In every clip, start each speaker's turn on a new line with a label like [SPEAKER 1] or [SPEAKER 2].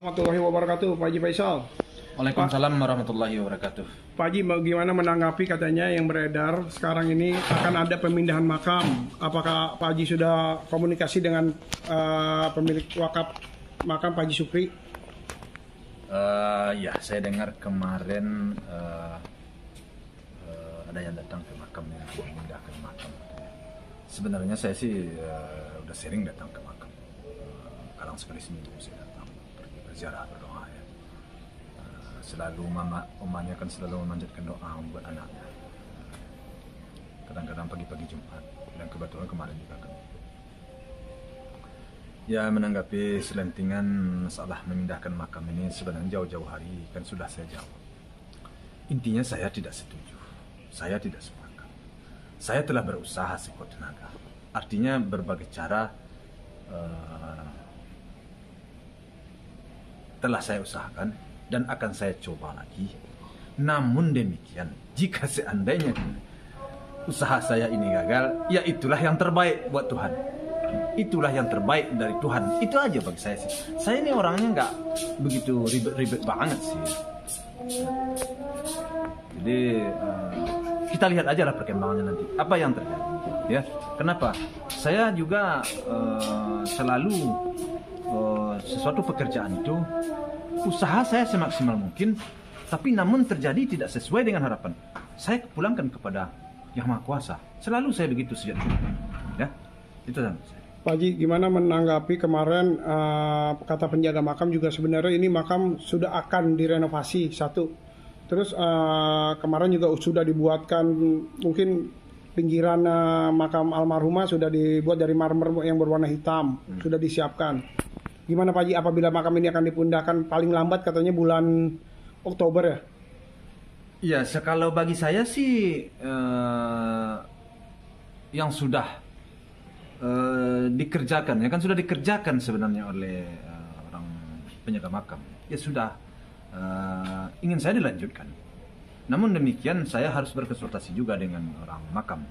[SPEAKER 1] Warahmatullahi wabarakatuh, Pak Haji Faisal.
[SPEAKER 2] Waalaikumsalam warahmatullahi wabarakatuh.
[SPEAKER 1] Pak Haji, bagaimana menanggapi katanya yang beredar sekarang ini akan ada pemindahan makam? Apakah Pak Haji sudah komunikasi dengan pemilik wakaf makam Pak Haji Supri?
[SPEAKER 2] Ya, saya dengar kemarin ada yang datang ke makam yang memindahkan makam. Sebenarnya saya sih udah sering datang ke makam. Kadang sekali seminggu saya datang pergi berziarah berdoa ya. Selalu mamanya kan selalu memanjatkan doa buat anaknya. Kadang-kadang pagi-pagi Jumat dan kebetulan kemarin juga kan. Ya, menanggapi selentingan masalah memindahkan makam ini sebenarnya jauh-jauh hari kan sudah saya jawab. Intinya saya tidak setuju. Saya tidak sepakat. Saya telah berusaha sekuat tenaga. Artinya berbagai cara telah saya usahakan dan akan saya coba lagi. Namun demikian, jika seandainya usaha saya ini gagal, ya itulah yang terbaik buat Tuhan. Itulah yang terbaik dari Tuhan. Itu aja bagi saya sih. Saya ini orangnya nggak begitu ribet-ribet banget sih. Jadi kita lihat aja lah perkembangannya nanti. Apa yang terjadi? Ya, kenapa? Saya juga selalu sesuatu pekerjaan itu usaha saya semaksimal mungkin, tapi namun terjadi tidak sesuai dengan harapan, saya pulangkan kepada Yang Maha Kuasa. Selalu saya begitu sejak dulu. Ya, itu kan.
[SPEAKER 1] Pak Haji, gimana menanggapi kemarin kata penjaga makam juga sebenarnya ini makam sudah akan direnovasi satu. Terus kemarin juga sudah dibuatkan mungkin pinggiran makam almarhumah sudah dibuat dari marmer yang berwarna hitam, sudah disiapkan. Gimana Pak Haji apabila makam ini akan dipindahkan paling lambat katanya bulan Oktober ya?
[SPEAKER 2] Iya, kalau bagi saya sih yang sudah dikerjakan, ya kan sudah dikerjakan sebenarnya oleh orang penjaga makam. Ya sudah, ingin saya dilanjutkan. Namun demikian saya harus berkonsultasi juga dengan orang makam.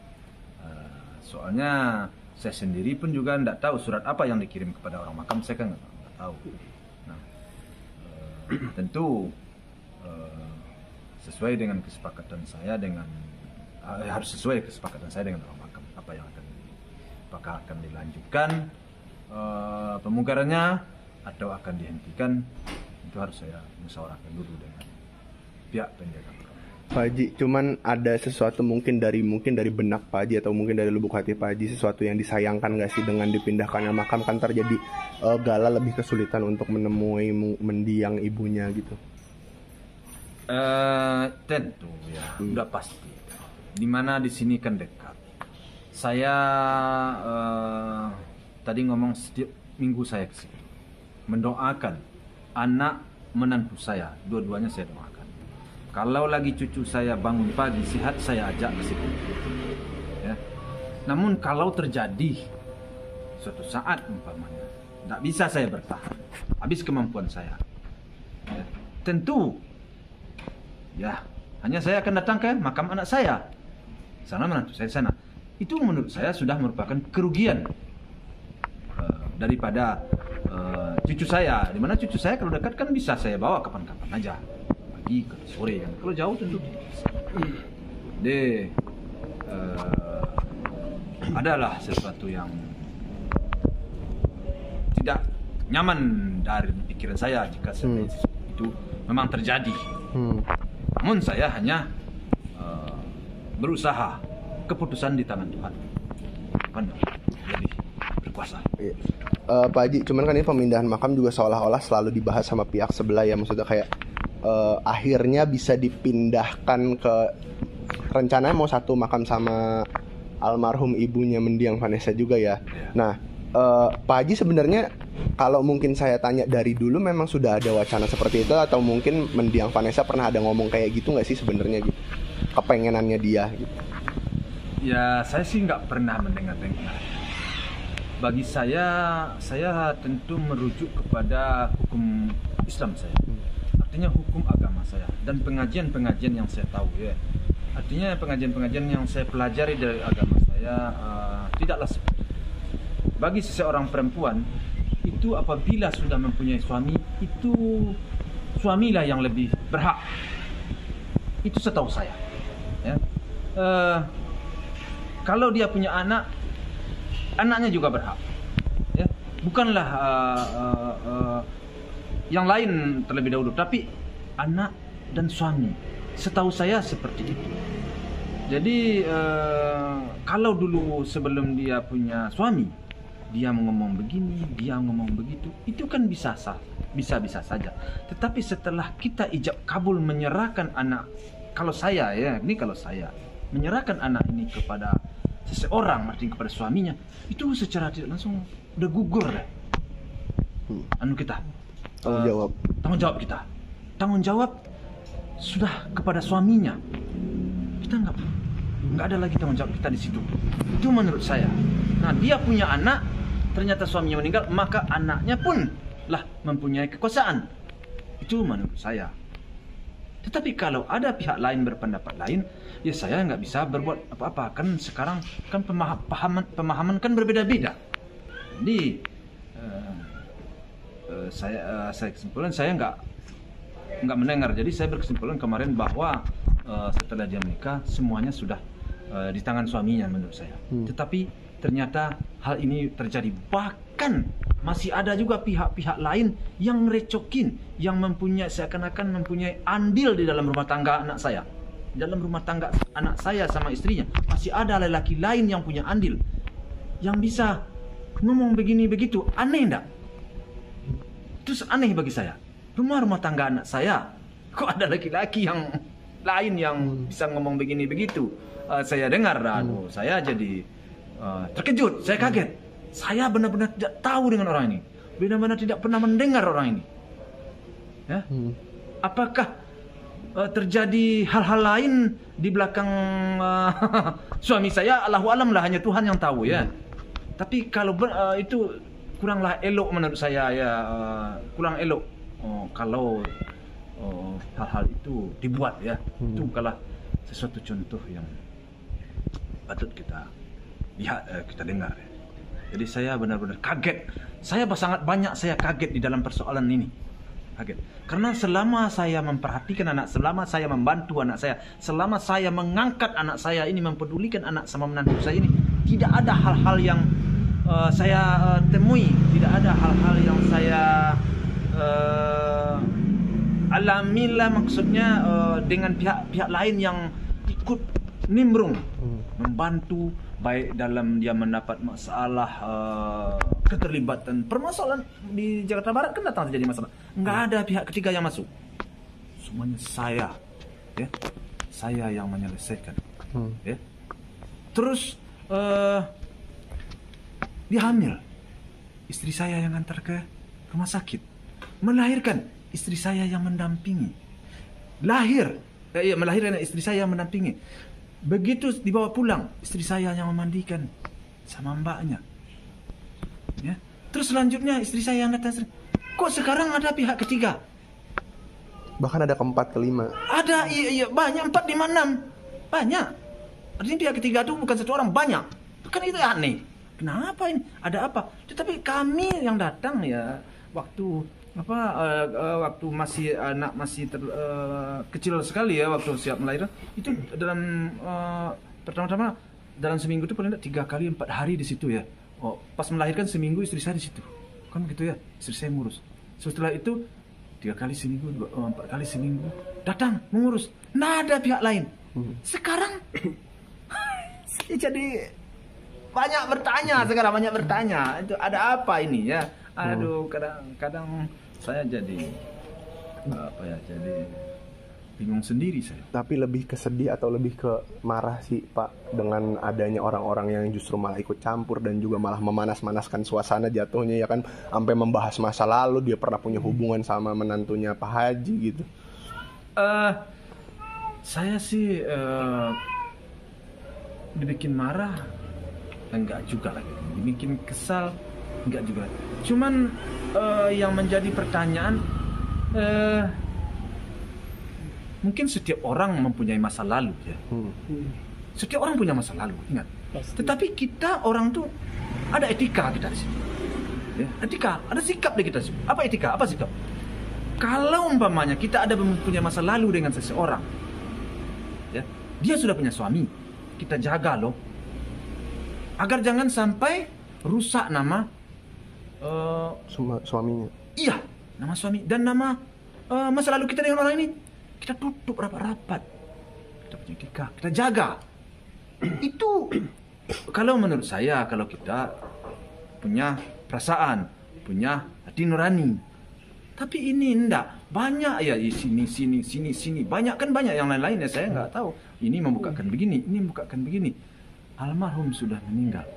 [SPEAKER 2] Soalnya saya sendiri pun juga tidak tahu surat apa yang dikirim kepada orang makam, saya kan nggak tahu. Nah, tentu sesuai dengan kesepakatan saya dengan harus sesuai kesepakatan saya dengan orang makam apa yang apakah akan dilanjutkan pemugarannya atau akan dihentikan, itu harus saya musyawarahkan dulu dengan pihak penjaga makam.
[SPEAKER 3] Pak Haji, cuman ada sesuatu mungkin dari benak Pak Haji atau mungkin dari lubuk hati Pak Haji, sesuatu yang disayangkan nggak sih dengan dipindahkannya makam, kan terjadi Gala lebih kesulitan untuk menemui mendiang ibunya gitu.
[SPEAKER 2] Tentu ya, udah pasti. Dimana di sini kan dekat. Saya tadi ngomong setiap minggu saya ke situ mendoakan anak menantu saya, dua-duanya saya doakan. Kalau lagi cucu saya bangun pagi sehat, saya ajak ke situ. Ya. Namun kalau terjadi suatu saat umpamanya tidak bisa saya bertahan, habis kemampuan saya, ya, tentu ya hanya saya akan datang ke makam anak saya, sana menantu saya sana. Itu menurut saya sudah merupakan kerugian daripada cucu saya. Dimana cucu saya kalau dekat kan bisa saya bawa kapan-kapan aja, pagi ke sore kan. Kalau jauh tentu tidak bisa. Jadi adalah sesuatu yang tidak nyaman dari pikiran saya jika itu memang terjadi. Namun saya hanya berusaha, keputusan di tangan Tuhan. Tuhan jadi berkuasa.
[SPEAKER 3] Pak Haji, cuman kan ini pemindahan makam juga seolah-olah selalu dibahas sama pihak sebelah ya, maksudnya kayak akhirnya bisa dipindahkan ke, rencananya mau satu makam sama almarhum ibunya mendiang Vanessa juga ya. Nah, Pak Haji sebenarnya kalau mungkin saya tanya dari dulu memang sudah ada wacana seperti itu, atau mungkin mendiang Vanessa pernah ada ngomong kayak gitu nggak sih sebenarnya gitu, kepengenannya dia gitu?
[SPEAKER 2] Ya, saya sih nggak pernah mendengar-dengar. Bagi saya tentu merujuk kepada hukum Islam saya. Artinya hukum agama saya dan pengajian-pengajian yang saya tahu ya. Artinya pengajian-pengajian yang saya pelajari dari agama saya tidaklah seperti itu. Bagi seseorang perempuan itu apabila sudah mempunyai suami, itu suamilah yang lebih berhak. Itu setahu saya. Ya. Kalau dia punya anak, anaknya juga berhak. Ya. Bukanlah yang lain terlebih dahulu, tapi anak dan suami. Setahu saya seperti itu. Jadi kalau dulu sebelum dia punya suami, dia ngomong begini, dia ngomong begitu, itu kan bisa saja. Tetapi setelah kita ijab kabul menyerahkan anak, kalau saya ya, ini kalau saya menyerahkan anak ini kepada seseorang, artinya kepada suaminya, itu secara tidak langsung udah gugur deh. Kita tanggung jawab kita, tanggung jawab sudah kepada suaminya. Kita nggak ada lagi tanggung jawab kita di situ. Itu menurut saya. Nah, dia punya anak, ternyata suaminya meninggal, maka anaknya pun lah mempunyai kekuasaan. Itu menurut saya. Tetapi kalau ada pihak lain berpendapat lain, ya saya nggak bisa berbuat apa-apa. Kan sekarang kan pemahaman kan berbeda-beda. Jadi saya kesimpulan saya nggak mendengar. Jadi saya berkesimpulan kemarin bahwa setelah dia menikah semuanya sudah di tangan suaminya menurut saya. Tetapi ternyata hal ini terjadi. Bahkan masih ada juga pihak-pihak lain yang ngerecokin, yang seakan-akan mempunyai andil di dalam rumah tangga anak saya. Dalam rumah tangga anak saya sama istrinya masih ada lelaki lain yang punya andil, yang bisa ngomong begini begitu. Aneh enggak? Terus aneh bagi saya. Rumah tangga anak saya kok ada laki-laki yang lain yang bisa ngomong begini begitu. Saya dengar, saya jadi terkejut, saya kaget. Saya benar-benar tidak tahu dengan orang ini, benar-benar tidak pernah mendengar orang ini. Ya? Apakah terjadi hal-hal lain di belakang suami saya? Allahu alam lah, hanya Tuhan yang tahu ya. Tapi kalau itu kuranglah elok menurut saya ya, kurang elok kalau hal-hal itu dibuat ya. Itu bukanlah sesuatu contoh yang patut kita lihat, kita dengar. Jadi saya benar-benar kaget. Saya sangat banyak saya kaget di dalam persoalan ini. Kaget. Karena selama saya memperhatikan anak, selama saya membantu anak saya, selama saya mengangkat anak saya ini, mempedulikan anak sama menantu saya ini, tidak ada hal-hal yang saya temui, tidak ada hal-hal yang saya alamilah, maksudnya dengan pihak-pihak lain yang ikut nimbrung membantu, baik dalam dia mendapat masalah keterlibatan permasalahan di Jakarta Barat kan datang terjadi masalah, nggak ada pihak ketiga yang masuk, semuanya saya ya, saya yang menyelesaikan ya. Terus dia hamil, istri saya yang antar ke rumah sakit, melahirkan, istri saya yang mendampingi, melahirkan, istri saya yang mendampingi. Begitu dibawa pulang, istri saya yang memandikan sama mbaknya. Ya. Terus selanjutnya istri saya yang datang. Kok sekarang ada pihak ketiga?
[SPEAKER 3] Bahkan ada keempat, kelima.
[SPEAKER 2] Ada, iya banyak, 4, 5, 6. Banyak. Artinya pihak ketiga itu bukan satu orang, banyak. Kan itu aneh. Kenapa ini? Ada apa? Tetapi kami yang datang ya waktu waktu masih anak masih kecil sekali ya, waktu siap melahirkan itu dalam pertama-tama dalam seminggu itu paling tidak 3 kali 4 hari di situ ya. Pas melahirkan seminggu istri saya di situ kan begitu ya, istri saya ngurus. Setelah itu 3 kali seminggu, 4 kali seminggu datang mengurus. Nah, ada pihak lain. Sekarang saya jadi banyak bertanya itu ada apa ini ya. Aduh, kadang-kadang saya jadi jadi bingung sendiri saya.
[SPEAKER 3] Tapi lebih ke sedih atau lebih ke marah sih Pak, dengan adanya orang-orang yang justru malah ikut campur dan juga malah memanas-manaskan suasana jatuhnya ya kan, sampai membahas masa lalu dia pernah punya hubungan sama menantunya Pak Haji gitu.
[SPEAKER 2] Saya sih dibikin marah enggak juga lagi, dibikin kesal enggak juga. Cuman yang menjadi pertanyaan, mungkin setiap orang mempunyai masa lalu ya. Setiap orang punya masa lalu, ingat. Tetapi kita orang tuh ada etika kita di sini. Ya, etika, ada sikap di kita. Apa etika? Apa sikap? Kalau umpamanya kita ada punya masa lalu dengan seseorang, ya, dia sudah punya suami, kita jaga loh, agar jangan sampai rusak nama
[SPEAKER 3] suaminya.
[SPEAKER 2] Iya, nama suami dan nama masa lalu kita dengan orang ini. Kita tutup rapat-rapat. Kita punya etika, kita jaga. Itu kalau menurut saya, kalau kita punya perasaan, punya hati nurani. Tapi ini enggak. Banyak ya sini. Banyak yang lain-lain ya, saya nggak tahu. Ini membukakan begini, ini membukakan begini. Almarhum sudah meninggal.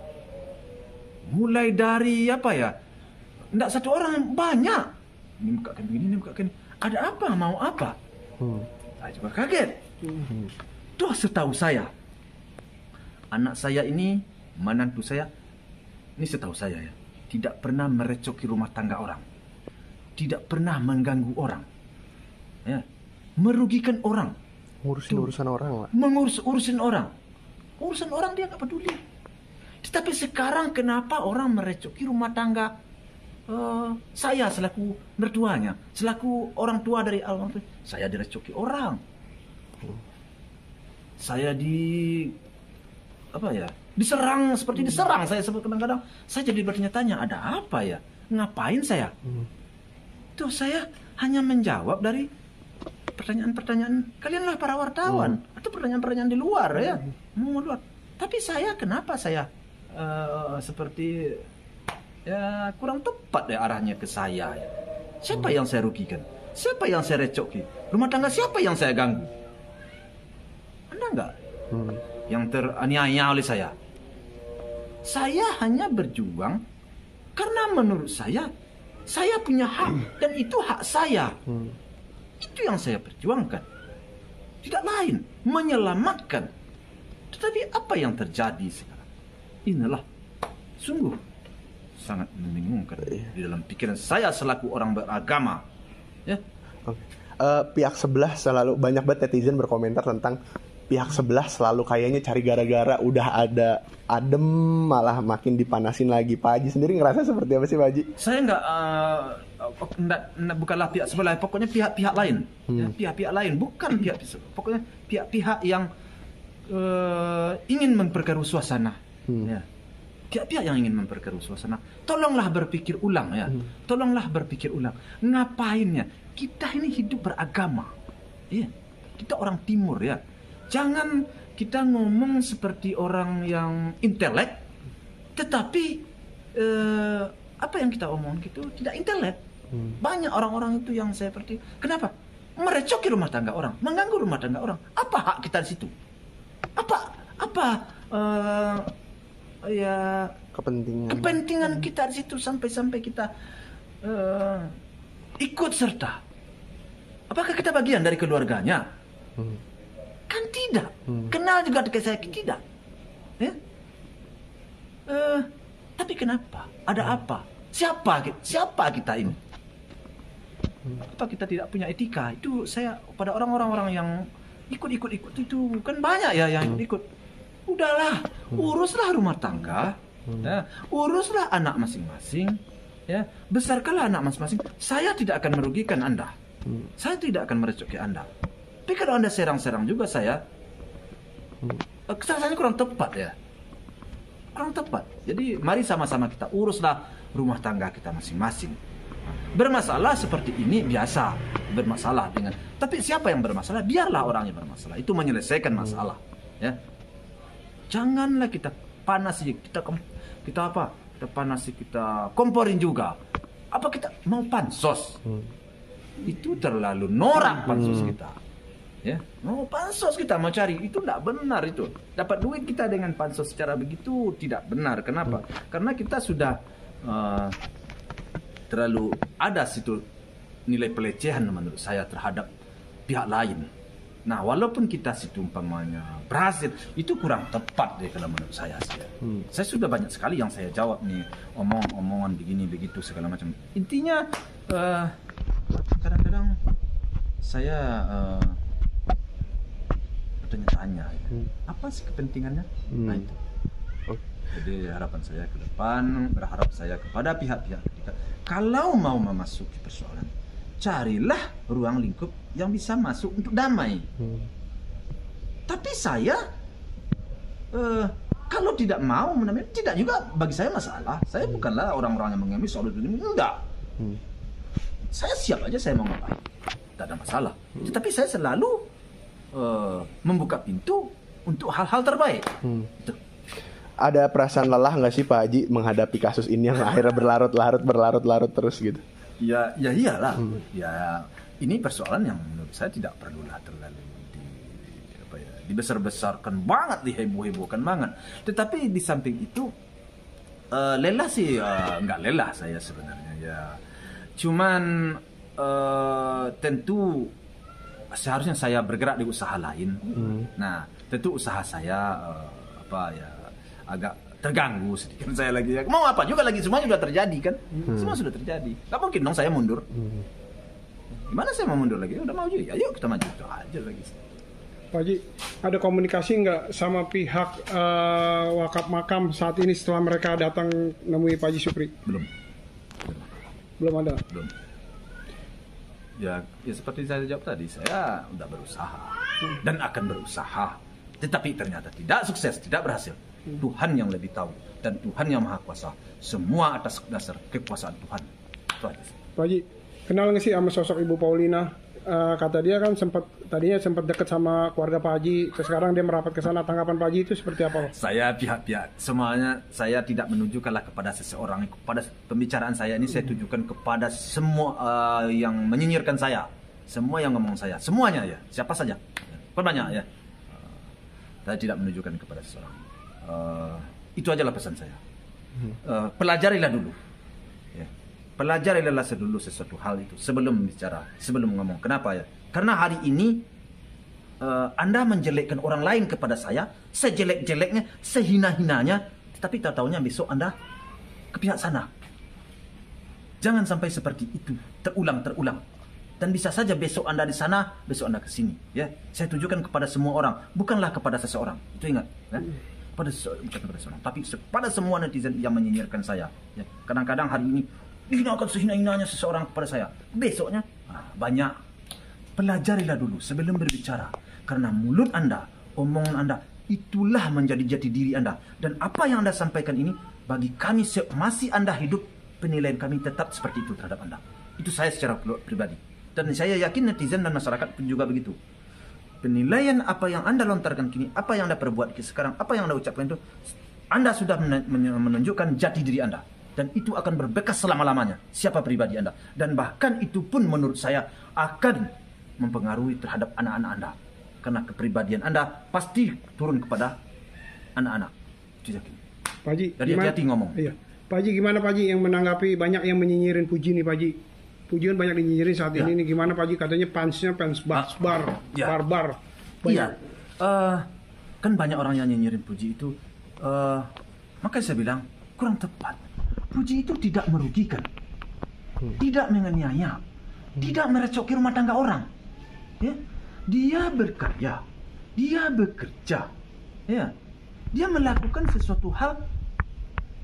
[SPEAKER 2] Mulai dari apa ya? Enggak satu orang, banyak. Ini membukakan begini, ini membukakan. Ada apa? Mau apa? Saya juga kaget. Tuh setahu saya, anak saya ini, menantu saya, ini setahu saya ya, tidak pernah merecoki rumah tangga orang, tidak pernah mengganggu orang, ya, merugikan orang,
[SPEAKER 3] Urusan orang lah.
[SPEAKER 2] urusan orang dia nggak peduli. Tetapi sekarang kenapa orang merecoki rumah tangga saya selaku mertuanya, selaku orang tua dari almarhum, saya direcoki orang, saya diserang seperti diserang. Saya sebut kadang-kadang saya jadi bertanya-tanya, ada apa ya? Ngapain saya? Tuh saya hanya menjawab dari pertanyaan-pertanyaan kalianlah para wartawan atau pertanyaan-pertanyaan di luar ya, mau luar. Tapi saya kenapa saya seperti ya kurang tepat ya arahnya ke saya ya. Siapa yang saya rugikan? Siapa yang saya recoki? Rumah tangga siapa yang saya ganggu? Anda enggak? Yang teraniaya oleh saya. Saya hanya berjuang karena menurut saya punya hak dan itu hak saya. Itu yang saya perjuangkan. Tidak lain, menyelamatkan. Tetapi apa yang terjadi sekarang? Inilah sungguh sangat membingungkan di dalam pikiran saya selaku orang beragama. Ya.
[SPEAKER 3] Pihak sebelah selalu banyak banget netizen berkomentar tentang pihak sebelah selalu kayaknya cari gara-gara, udah ada adem malah makin dipanasin lagi. Pak Haji sendiri ngerasa seperti apa sih Pak Haji?
[SPEAKER 2] Saya bukanlah pihak sebelah, pokoknya pihak-pihak lain. Ya, pihak-pihak lain, bukan pihak pokoknya pihak-pihak yang ingin memperkeruh suasana. Ya. Pihak-pihak yang ingin memperkeruh suasana, tolonglah berpikir ulang ya. Tolonglah berpikir ulang. Ngapainnya? Kita ini hidup beragama. Ya. Kita orang timur ya. Jangan kita ngomong seperti orang yang intelek, tetapi apa yang kita omong gitu tidak intelek. Banyak orang-orang itu yang saya seperti, kenapa? Merecoki rumah tangga orang, mengganggu rumah tangga orang. Apa hak kita di situ? Apa ya kepentingan kita di situ sampai kita ikut serta? Apakah kita bagian dari keluarganya? Kan tidak. Kenal juga dengan saya tidak. Ya? Tapi kenapa? Ada apa? Siapa kita ini? Apa kita tidak punya etika? Itu saya pada orang-orang yang ikut itu kan banyak ya yang ikut. Udahlah, uruslah rumah tangga, ya, uruslah anak masing-masing, ya, besarkanlah anak masing-masing. Saya tidak akan merugikan Anda, saya tidak akan merecoki Anda. Tapi kalau Anda serang-serang juga saya kesannya kurang tepat ya, kurang tepat. Jadi mari sama-sama kita uruslah rumah tangga kita masing-masing. Bermasalah seperti ini biasa, bermasalah dengan. Tapi siapa yang bermasalah? Biarlah orang yang bermasalah itu menyelesaikan masalah. Ya, janganlah kita panasi, kita apa? Kita panasi, kita komporin juga. Apa kita mau pansos? Itu terlalu norak pansos kita. Ya, mau pansos kita mau cari itu tidak benar itu. Dapat duit kita dengan pansos secara begitu tidak benar. Kenapa? Karena kita sudah terlalu ada situ nilai pelecehan menurut saya terhadap pihak lain. Nah, walaupun kita situ umpamanya berhasil, itu kurang tepat deh kalau menurut saya sih. Saya sudah banyak sekali yang saya jawab nih, omongan begini begitu segala macam. Intinya kadang-kadang saya bertanya-tanya, apa sih kepentingannya? Nah itu. Jadi harapan saya ke depan, berharap saya kepada pihak-pihak ketiga, kalau mau memasuki persoalan, carilah ruang lingkup yang bisa masuk untuk damai. Tapi saya kalau tidak mau menamai, tidak juga bagi saya masalah. Saya bukanlah orang-orang yang mengambil soal ini, enggak. Saya siap aja, saya mau ngapain, tidak ada masalah. Tetapi saya selalu membuka pintu untuk hal-hal terbaik. Itu.
[SPEAKER 3] Ada perasaan lelah nggak sih Pak Haji menghadapi kasus ini yang akhirnya berlarut-larut terus gitu?
[SPEAKER 2] Ya iyalah. Ya ini persoalan yang menurut saya tidak perlulah terlalu dibesar-besarkan banget, diheboh-hebohkan banget. Tetapi di samping itu lelah sih nggak lelah saya sebenarnya ya. Cuman tentu seharusnya saya bergerak di usaha lain. Nah tentu usaha saya agak terganggu sedikit saya lagi ya. Mau apa juga lagi, semuanya sudah terjadi kan. Semua sudah terjadi. Gak mungkin dong saya mundur. Gimana saya mau mundur lagi? Udah mau juga. Ayo kita maju itu aja lagi.
[SPEAKER 1] Pak Haji, ada komunikasi nggak sama pihak wakaf makam saat ini setelah mereka datang nemui Pak Haji Supri? Belum ada.
[SPEAKER 2] Belum. Ya seperti saya jawab tadi, saya udah berusaha dan akan berusaha. Tetapi ternyata tidak sukses, tidak berhasil. Tuhan yang lebih tahu dan Tuhan yang Maha Kuasa. Semua atas dasar kekuasaan Tuhan. Itu aja sih.
[SPEAKER 1] Pak Haji, kenal nggak sih sama sosok Ibu Paulina? Kata dia kan tadinya sempat dekat sama keluarga Pak Haji, terus sekarang dia merapat ke sana. Tanggapan Pak Haji itu seperti apa?
[SPEAKER 2] Saya pihak-pihak semuanya, saya tidak menunjukkanlah kepada seseorang. Kepada pembicaraan saya ini saya tujukan kepada semua yang menyinyirkan saya, semua yang ngomong saya, semuanya ya, siapa saja, banyak ya. Saya tidak menunjukkan kepada seseorang. Itu ajalah pesan saya. Pelajarilah dulu. Ya. Pelajarilah dulu sesuatu hal itu sebelum bicara, sebelum ngomong. Kenapa ya? Karena hari ini Anda menjelekkan orang lain kepada saya, sejelek-jeleknya, sehina-hinanya, tapi tahu-taunya besok Anda ke pihak sana. Jangan sampai seperti itu, terulang. Dan bisa saja besok Anda di sana, besok Anda ke sini. Ya, saya tujukan kepada semua orang, bukanlah kepada seseorang. Itu ingat. Ya? Bukan kepada seseorang, tapi kepada semua netizen yang menyinyirkan saya. Ya. Kadang-kadang hari ini dihinakan sehina-hinanya seseorang kepada saya. Besoknya banyak. Pelajarilah dulu sebelum berbicara. Karena mulut Anda, omongan Anda, itulah menjadi jati diri Anda. Dan apa yang Anda sampaikan ini, bagi kami masih Anda hidup, penilaian kami tetap seperti itu terhadap Anda. Itu saya secara pribadi. Dan saya yakin netizen dan masyarakat pun juga begitu. Penilaian apa yang Anda lontarkan kini, apa yang Anda perbuat sekarang, apa yang Anda ucapkan itu, Anda sudah menunjukkan jati diri Anda. Dan itu akan berbekas selama-lamanya, siapa pribadi Anda. Dan bahkan itu pun menurut saya akan mempengaruhi terhadap anak-anak Anda. Karena kepribadian Anda pasti turun kepada anak-anak. Itu yakin.
[SPEAKER 1] Pak Haji,
[SPEAKER 2] jadi hati-hati ngomong.
[SPEAKER 1] Iya. Pak Haji, gimana Pak Haji yang menanggapi banyak yang menyinyirin Puji nih Pak Haji? Pujian banyak dinyinyirin saat ini nih, gimana Pak Haji? Katanya fansnya fans barbar.
[SPEAKER 2] Iya. Kan banyak orang yang nyinyirin Puji itu. Makanya saya bilang kurang tepat. Puji itu tidak merugikan, tidak menganiaya, tidak merecoki rumah tangga orang. Ya, dia berkarya, dia bekerja, ya, dia melakukan sesuatu hal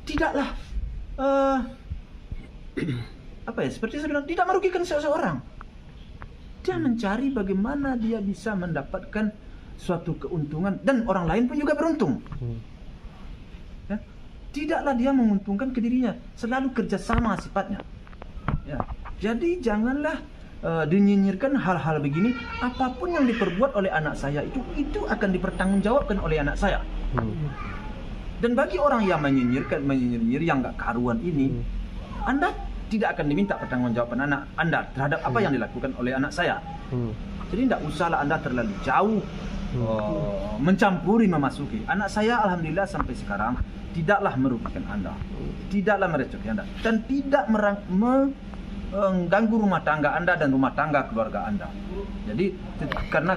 [SPEAKER 2] tidaklah seperti saya bilang, tidak merugikan seseorang. Dia mencari bagaimana dia bisa mendapatkan suatu keuntungan dan orang lain pun juga beruntung. Ya, tidaklah dia menguntungkan ke dirinya, selalu kerjasama sifatnya. Ya, jadi janganlah dinyinyirkan hal-hal begini. Apapun yang diperbuat oleh anak saya itu akan dipertanggungjawabkan oleh anak saya. Dan bagi orang yang menyinyir yang gak karuan ini, Anda tidak akan diminta pertanggungjawaban anak Anda terhadap apa yang dilakukan oleh anak saya. Jadi tidak usahlah Anda terlalu jauh mencampuri, memasuki. Anak saya alhamdulillah sampai sekarang tidaklah merugikan Anda, tidaklah merecoki Anda, dan tidak mengganggu rumah tangga Anda dan rumah tangga keluarga Anda. Jadi karena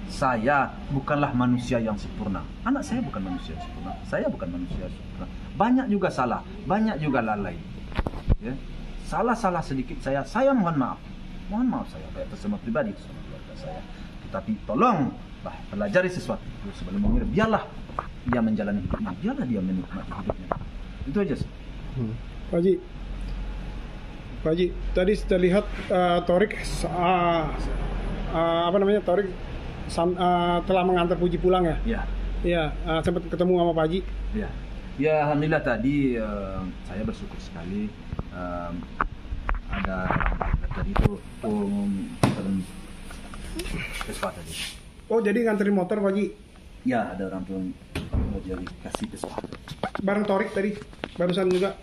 [SPEAKER 2] saya bukanlah manusia yang sempurna. Anak saya bukan manusia yang sempurna. Saya bukan manusia yang sempurna. Banyak juga salah, banyak juga lalai. Ya. Salah sedikit saya mohon maaf saya atas semua pribadi, semua keluarga saya. Tetapi tolong pelajari sesuatu itu sebelum mengira. Biarlah dia menjalani hidupnya, biarlah dia menikmati hidupnya. Itu aja sih.
[SPEAKER 1] Pak Haji, tadi terlihat Torik Torik telah mengantar Puji pulang ya?
[SPEAKER 2] Ya.
[SPEAKER 1] Iya, sempat ketemu sama Pak Haji.
[SPEAKER 2] Ya. Ya, alhamdulillah tadi saya bersyukur sekali ada orang tadi itu Vespa tadi.
[SPEAKER 1] Oh, jadi nganterin motor Pak Haji?
[SPEAKER 2] Ya, ada orang tuh mau jadi kasih Vespa.
[SPEAKER 1] Bareng Torik tadi, barusan juga?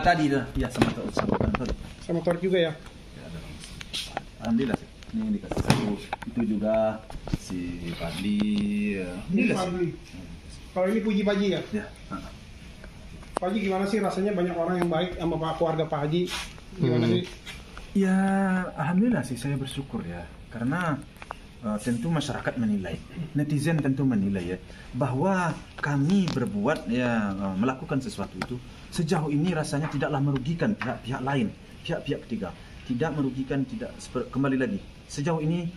[SPEAKER 2] Tadi dah, ya sama bareng Torik.
[SPEAKER 1] Sama Torik juga ya?
[SPEAKER 2] Ya, ada orang. Alhamdulillah sih. Ini dikasih satu, itu juga si Fadli.
[SPEAKER 1] Ini Fadli. Kalau ini Puji Pak Haji ya?
[SPEAKER 2] Ya.
[SPEAKER 1] Pak Haji gimana sih rasanya banyak orang yang baik sama keluarga Pak Haji? Gimana sih?
[SPEAKER 2] Ya, alhamdulillah sih saya bersyukur ya. Karena tentu masyarakat menilai, netizen tentu menilai ya, bahwa kami berbuat ya melakukan sesuatu itu sejauh ini rasanya tidaklah merugikan pihak-pihak lain, pihak-pihak ketiga, tidak merugikan, kembali lagi sejauh ini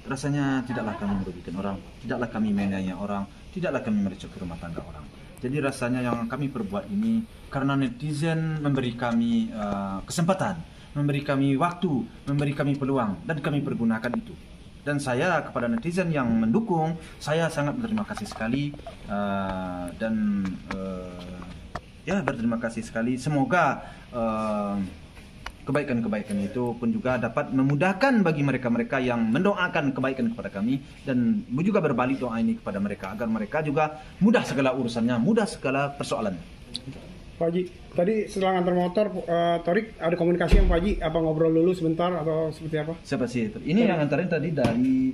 [SPEAKER 2] rasanya tidaklah kami merugikan orang, tidaklah kami menganiaya orang, tidaklah kami merusak rumah tangga orang. Jadi rasanya yang kami perbuat ini karena netizen memberi kami kesempatan, memberi kami waktu, memberi kami peluang, dan kami pergunakan itu. Dan saya kepada netizen yang mendukung, saya sangat berterima kasih sekali dan ya berterima kasih sekali. Semoga kebaikan-kebaikan itu pun juga dapat memudahkan bagi mereka-mereka yang mendoakan kebaikan kepada kami, dan juga berbalik doa ini kepada mereka agar mereka juga mudah segala urusannya, mudah segala persoalannya.
[SPEAKER 1] Pak Haji, tadi setelah ngantar motor, Torik ada komunikasi yang Pak Haji, apa ngobrol dulu sebentar atau seperti apa?
[SPEAKER 2] Siapa sih itu? Ini yang ngantarin tadi dari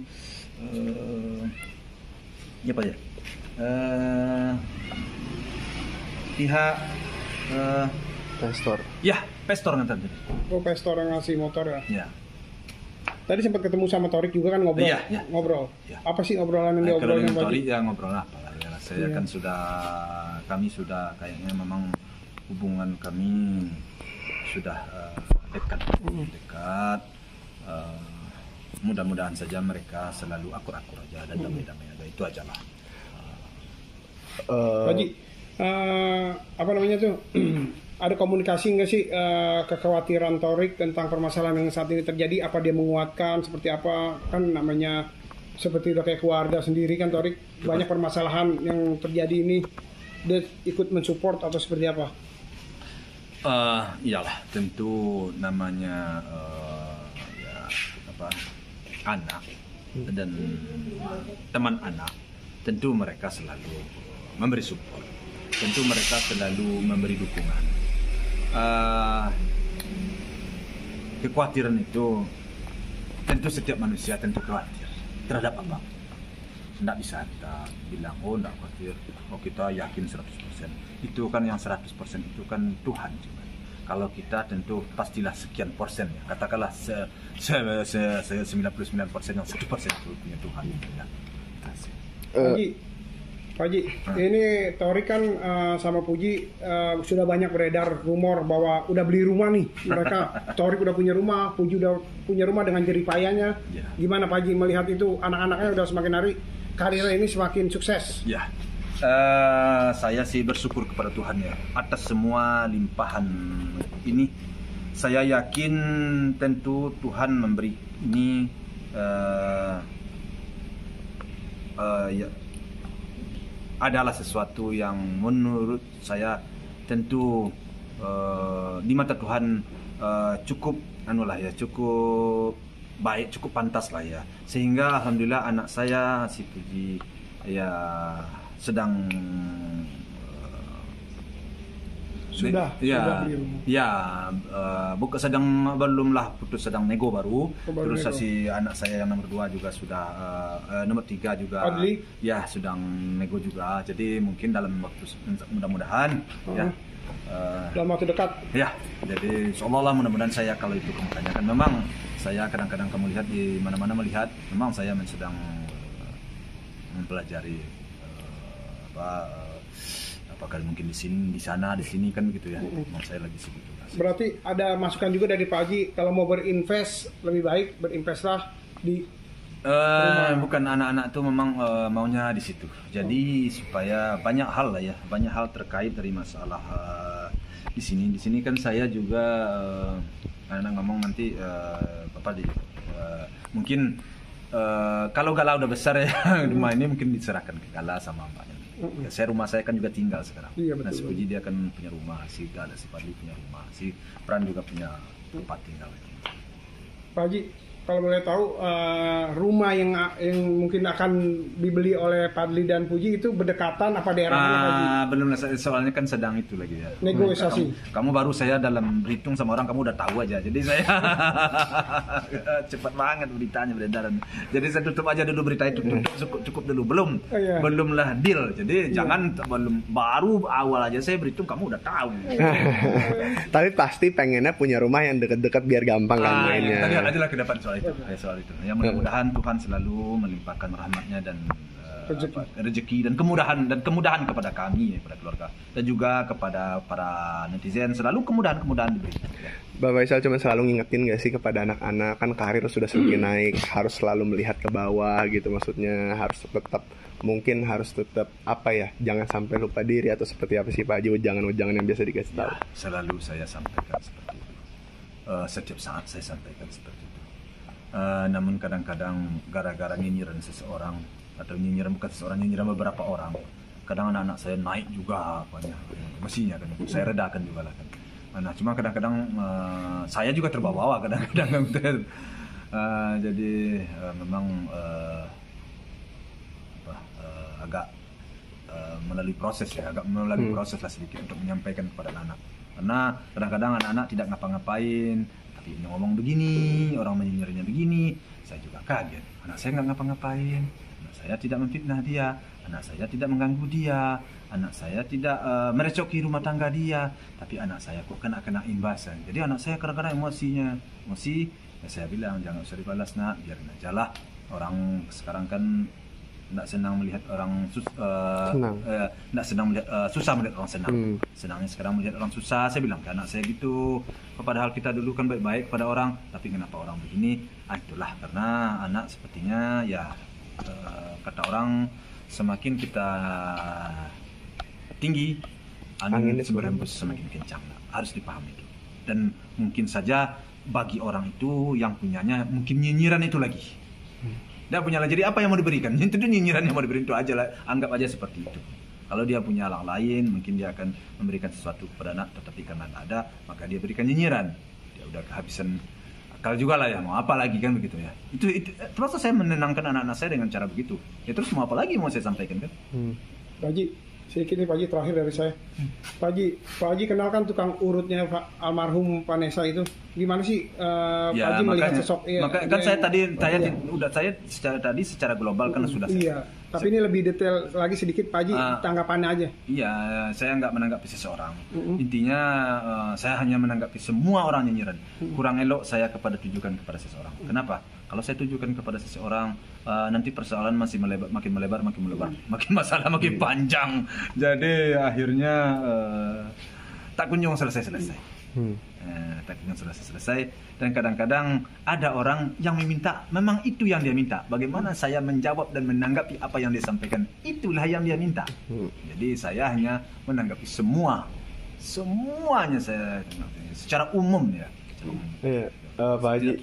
[SPEAKER 2] ya Pak ya? Pihak
[SPEAKER 3] Pestor.
[SPEAKER 2] ya, Pestor ngantar tadi.
[SPEAKER 1] Oh, Pestor yang ngasih motor ya?
[SPEAKER 2] Ya.
[SPEAKER 1] Tadi sempat ketemu sama Torik juga kan ngobrol?
[SPEAKER 2] Iya, iya.
[SPEAKER 1] Ngobrol?
[SPEAKER 2] Iya.
[SPEAKER 1] Apa sih obrolan yang
[SPEAKER 2] Kalau
[SPEAKER 1] diobrolin
[SPEAKER 2] dengan
[SPEAKER 1] Pak Haji?
[SPEAKER 2] Tori ya ngobrol apa lah ya. Saya
[SPEAKER 1] Iya.
[SPEAKER 2] kan kami sudah kayaknya memang hubungan kami sudah dekat. Mudah-mudahan saja mereka selalu akur-akur aja dan damai-damai aja, itu aja lah.
[SPEAKER 1] Pak Haji, apa namanya tuh? Ada komunikasi nggak sih kekhawatiran Torik tentang permasalahan yang saat ini terjadi? Apa dia menguatkan? Seperti apa? Kan namanya seperti udah kayak keluarga sendiri kan Torik. Banyak permasalahan yang terjadi ini, dia ikut mensupport atau seperti apa?
[SPEAKER 2] Iyalah, tentu namanya anak dan teman anak, tentu mereka selalu memberi support, tentu mereka selalu memberi dukungan. Kekhawatiran itu tentu setiap manusia tentu khawatir terhadap apa. Tidak bisa kita bilang tidak khawatir, kita yakin 100%. Itu kan yang 100% itu kan Tuhan juga. Kalau kita tentu pastilah sekian persen ya, katakanlah 99% yang 1% itu punya Tuhan ya.
[SPEAKER 1] Pak Haji, ini Torik kan sama Puji sudah banyak beredar rumor bahwa udah beli rumah nih mereka. Torik udah punya rumah, Puji udah punya rumah dengan jerih payahnya.
[SPEAKER 2] Ya.
[SPEAKER 1] Gimana Pak Haji melihat itu, anak-anaknya udah semakin hari karirnya ini semakin sukses?
[SPEAKER 2] Ya, saya sih bersyukur kepada Tuhan ya atas semua limpahan ini. Saya yakin tentu Tuhan memberi ini ya, adalah sesuatu yang menurut saya tentu di mata Tuhan cukup cukup baik, cukup pantas lah ya, sehingga alhamdulillah anak saya si Puji ya sedang
[SPEAKER 1] sudah beli rumah.
[SPEAKER 2] bukan sedang, belumlah putus, sedang nego baru.
[SPEAKER 1] Baru
[SPEAKER 2] Terus
[SPEAKER 1] nego.
[SPEAKER 2] si anak saya yang nomor 2 juga sudah nomor 3 juga
[SPEAKER 1] Fadli?
[SPEAKER 2] ya sedang nego juga. Jadi mungkin dalam waktu mudah-mudahan ya
[SPEAKER 1] Dalam waktu dekat.
[SPEAKER 2] ya, jadi insyaallah lah, mudah-mudahan saya kalau itu kamu tanyakan, memang saya kadang-kadang kamu lihat di mana-mana melihat, memang saya sedang mempelajari apakah mungkin di sini, di sana, di sini kan begitu ya. Memang saya lagi sibuk juga.
[SPEAKER 1] Berarti ada masukan juga dari Pak Haji, kalau mau berinvest lebih baik berinvestlah di
[SPEAKER 2] Bukan, anak-anak tuh memang maunya di situ. Jadi supaya banyak hal lah ya, banyak hal terkait dari masalah di sini. Di sini kan saya juga anak ngomong nanti mungkin kalau Gala udah besar ya rumah ini mungkin diserahkan ke Gala sama mbaknya. Ya, rumah saya kan juga tinggal sekarang.
[SPEAKER 1] Iya, betul.
[SPEAKER 2] Nah, si Puji dia kan punya rumah, si Gala, si Padli punya rumah, si Pran juga punya tempat tinggal.
[SPEAKER 1] Pak Haji, kalau boleh tahu rumah yang mungkin akan dibeli oleh Padli dan Puji itu berdekatan apa daerah mana Pak Haji?
[SPEAKER 2] Belum, soalnya kan sedang itu lagi ya.
[SPEAKER 1] Negosiasi.
[SPEAKER 2] Kamu baru saya dalam berhitung sama orang kamu udah tahu aja. Jadi saya cepat banget beritanya beredaran. Jadi saya tutup aja dulu berita itu, cukup dulu. Belumlah deal. Jadi jangan baru awal aja saya berhitung kamu udah tahu.
[SPEAKER 3] Tapi pasti pengennya punya rumah yang deket-deket biar gampang kan mainnya.
[SPEAKER 2] Tadi aja lah ke depan soal itu. Ya mudah-mudahan Tuhan selalu melimpahkan rahmatnya dan rezeki dan kemudahan kepada kami, kepada keluarga, dan juga kepada para netizen, selalu kemudahan diberi.
[SPEAKER 3] Bapak Faisal cuma selalu ngingetin gak sih kepada anak-anak, kan karir sudah semakin naik, harus selalu melihat ke bawah gitu, maksudnya harus tetap apa ya, jangan sampai lupa diri atau seperti apa sih Pak Haji, ujangan-ujangan yang biasa dikasih tahu.
[SPEAKER 2] Selalu saya sampaikan seperti itu. Setiap saat saya sampaikan seperti itu. Namun kadang-kadang gara-gara nyinyiran seseorang atau nyinyiran beberapa orang, kadang anak-anak saya naik juga banyak mestinya kan, saya redakan juga lah kan. Nah, cuma kadang-kadang saya juga terbawa kadang-kadang jadi memang agak melalui proses lah sedikit untuk menyampaikan kepada anak. Karena kadang-kadang anak-anak tidak ngapa-ngapain, tapi ngomong begini, orang menyinyirnya begini, saya juga kaget. Anak saya nggak ngapa-ngapain, anak saya tidak memfitnah dia, anak saya tidak mengganggu dia, anak saya tidak merecoki rumah tangga dia, tapi anak saya kok kena imbasan. Jadi anak saya kadang-kadang emosi, ya saya bilang jangan usah dibalas nak, biarin aja lah. Orang sekarang kan tidak senang melihat orang susah melihat orang senang. Senangnya sekarang melihat orang susah. Saya bilang ke anak saya gitu. Padahal kita dulu kan baik-baik pada orang, tapi kenapa orang begini? Itulah karena anak sepertinya ya kata orang, semakin kita tinggi, angin berhembus semakin kencang. Harus dipahami itu. Dan mungkin saja bagi orang itu yang punyanya mungkin nyinyiran itu lagi. Dia punya lah, jadi apa yang mau diberikan? Itu nyinyiran yang mau diberikan itu aja lah, anggap aja seperti itu. Kalau dia punya hal lain, mungkin dia akan memberikan sesuatu kepada anak, tetapi karena tidak ada, maka dia berikan nyinyiran. Dia udah kehabisan akal juga lah ya, mau apa lagi kan begitu ya. Itu terus saya menenangkan anak-anak saya dengan cara begitu. Ya terus mau apa lagi mau saya sampaikan kan?
[SPEAKER 1] Pak Haji, sedikit nih Pak Haji, terakhir dari saya. Pak Haji kenalkan tukang urutnya almarhum Vanessa itu. Gimana sih Pak Haji melihat sosok?
[SPEAKER 2] Makanya kan saya secara global kan sudah.
[SPEAKER 1] Iya. Tapi ini lebih detail lagi sedikit Pak Haji, tanggapannya aja.
[SPEAKER 2] Iya, saya nggak menanggapi seseorang. Intinya saya hanya menanggapi semua orang nyinyiran. Kurang elok saya tujukan kepada seseorang. Kenapa? Kalau saya tujukan kepada seseorang, nanti persoalan masih makin melebar, makin masalah makin panjang. Jadi akhirnya tak kunjung selesai. Tak kunjung selesai. Dan kadang-kadang ada orang yang meminta, memang itu yang dia minta. Bagaimana saya menjawab dan menanggapi apa yang dia sampaikan, itulah yang dia minta. Jadi saya hanya menanggapi semuanya saya secara umum ya.
[SPEAKER 3] Pak Haji,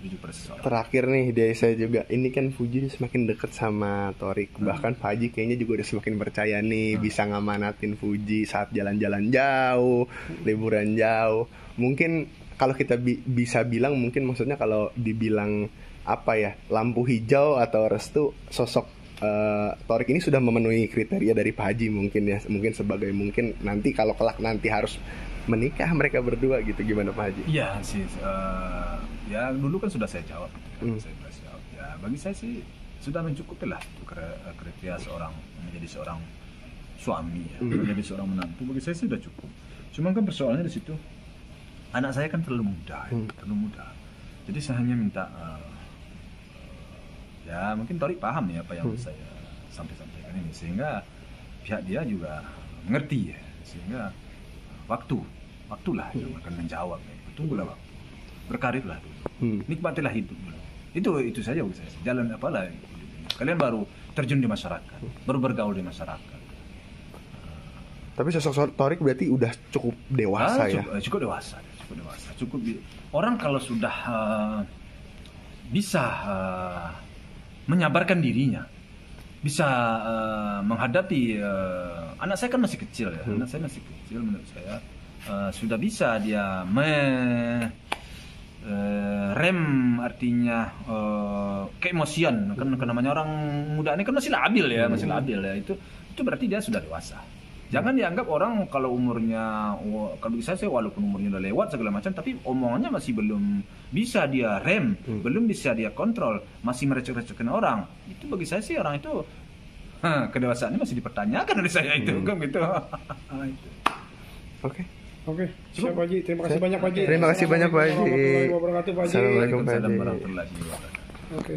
[SPEAKER 3] terakhir nih dari saya juga, ini kan Puji semakin dekat sama Torik, bahkan Pak Haji kayaknya juga udah semakin percaya nih bisa ngamanatin Puji saat jalan-jalan jauh, liburan jauh. Mungkin kalau kita bisa bilang, mungkin maksudnya kalau dibilang apa ya, lampu hijau atau restu, sosok Torik ini sudah memenuhi kriteria dari Pak Haji mungkin ya, mungkin sebagai mungkin nanti kalau kelak nanti harus menikah mereka berdua gitu, gimana Pak Haji?
[SPEAKER 2] Iya sih, ya dulu kan sudah saya jawab. Ya bagi saya sih sudah mencukupi lah kriteria seorang menjadi seorang suami, ya. Menjadi seorang menantu. Bagi saya sudah cukup. Cuma kan persoalannya di situ, anak saya kan terlalu muda, Jadi saya hanya minta, ya mungkin Torik paham ya apa yang saya sampaikan ini, sehingga pihak dia juga mengerti ya, sehingga waktulah yang akan menjawab. Tunggulah waktu, berkarirlah dulu, nikmatilah hidup dulu. Itu saja bagi saya. Jalan apalah. Kalian baru terjun di masyarakat, baru bergaul di masyarakat.
[SPEAKER 3] Tapi sosok Torik berarti udah cukup dewasa ya?
[SPEAKER 2] Cukup dewasa. Orang kalau sudah bisa menyabarkan dirinya, bisa menghadapi anak saya kan masih kecil ya, anak saya masih kecil menurut saya sudah bisa dia rem artinya keemosian kan namanya orang muda ini kan masih labil ya, itu berarti dia sudah dewasa. Jangan dianggap orang kalau umurnya, kalau bisa saya walaupun umurnya udah lewat segala macam, tapi omongannya masih belum bisa dia rem, belum bisa dia kontrol, masih merecek-recekkan orang. Itu bagi saya sih orang itu kedewasaannya masih dipertanyakan dari saya itu, kan gitu.
[SPEAKER 1] Oke, siap Pak Haji. Terima kasih banyak Pak Haji.
[SPEAKER 3] Terima kasih banyak Pak Haji.
[SPEAKER 1] Assalamualaikum warahmatullahi wabarakatuh Pak Haji.
[SPEAKER 3] Assalamualaikum Pak Haji.
[SPEAKER 2] Warahmatullahi wabarakatuh.
[SPEAKER 1] Oke.